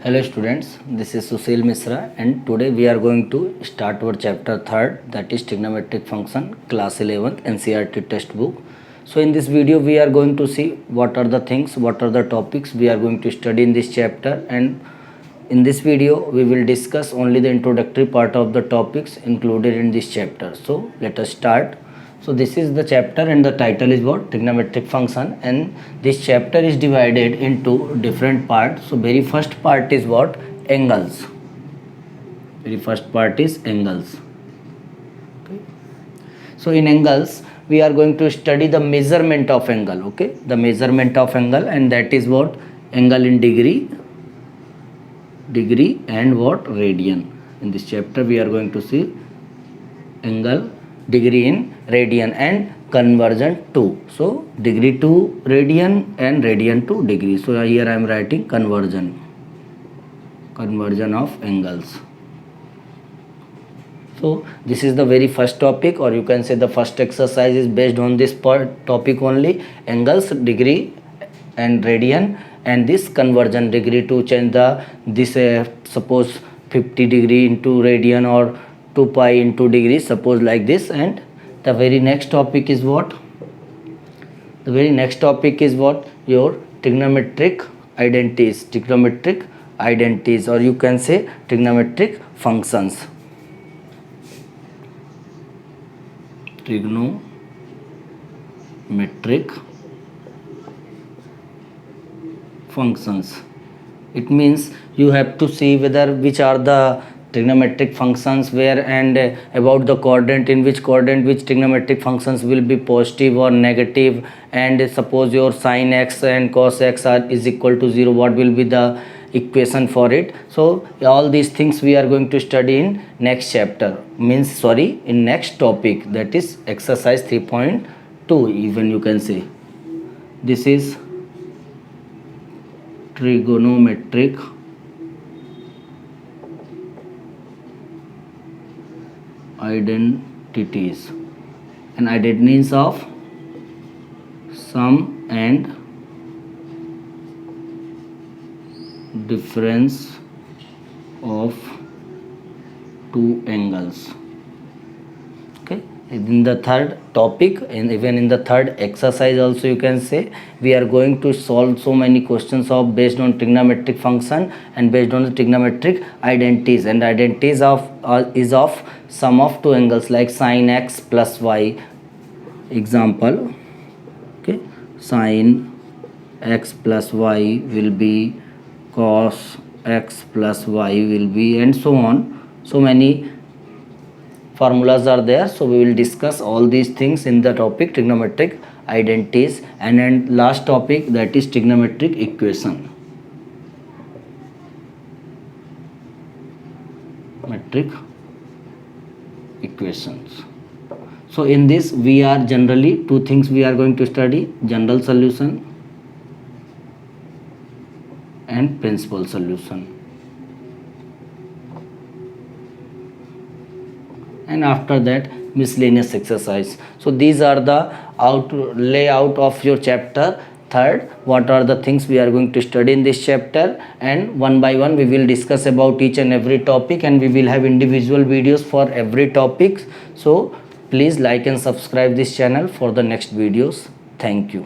Hello students, this is Sushil Misra and today we are going to start our chapter 3rd, that is trigonometric function, class 11th NCERT textbook. So in this video we are going to see what are the things, what are the topics we are going to study in this chapter, and in this video we will discuss only the introductory part of the topics included in this chapter. So let us start. So this is the chapter and the title is what? Trigonometric function, and this chapter is divided into different parts. So very first part is what? Angles. Very first part is angles. Okay. So in angles we are going to study the measurement of angle. Okay, the measurement of angle, and that is what? Angle in degree and what? Radian. In this chapter we are going to see angle, degree in radian, and conversion to. So degree to radian and radian to degree. So here I am writing conversion of angles. So this is the very first topic, or you can say the first exercise is based on this topic only: angles, degree and radian, and this conversion, degree to change this suppose 50 degree into radian or 2 pi into degree, suppose like this. And the very next topic is what? The very next topic is what? Your trigonometric identities, or you can say trigonometric functions. Trigonometric functions. It means you have to see whether which are the trigonometric functions where, and about the quadrant, in which quadrant which trigonometric functions will be positive or negative, and suppose your sin x and cos x is equal to 0, what will be the equation for it. So all these things we are going to study in next chapter, in next topic, that is exercise 3.2. even you can say this is trigonometric identities, and identities of sum and difference of two angles. Okay, in the third topic, and even in the third exercise also, you can say we are going to solve so many questions of based on trigonometric function and based on the trigonometric identities, and identities of is of sum of two angles, like sin x plus y. Example, okay, sin x plus y will be cos x plus y will be, and so on. So many formulas are there. So we will discuss all these things in the topic trigonometric identities, and then last topic, that is trigonometric equation. Metric equations. So in this we are generally two things we are going to study: general solution and principal solution. And after that miscellaneous exercise. So these are the layout of your chapter 3rd. What are the things we are going to study in this chapter, and one by one we will discuss about each and every topic, and we will have individual videos for every topic. So please like and subscribe this channel for the next videos. Thank you.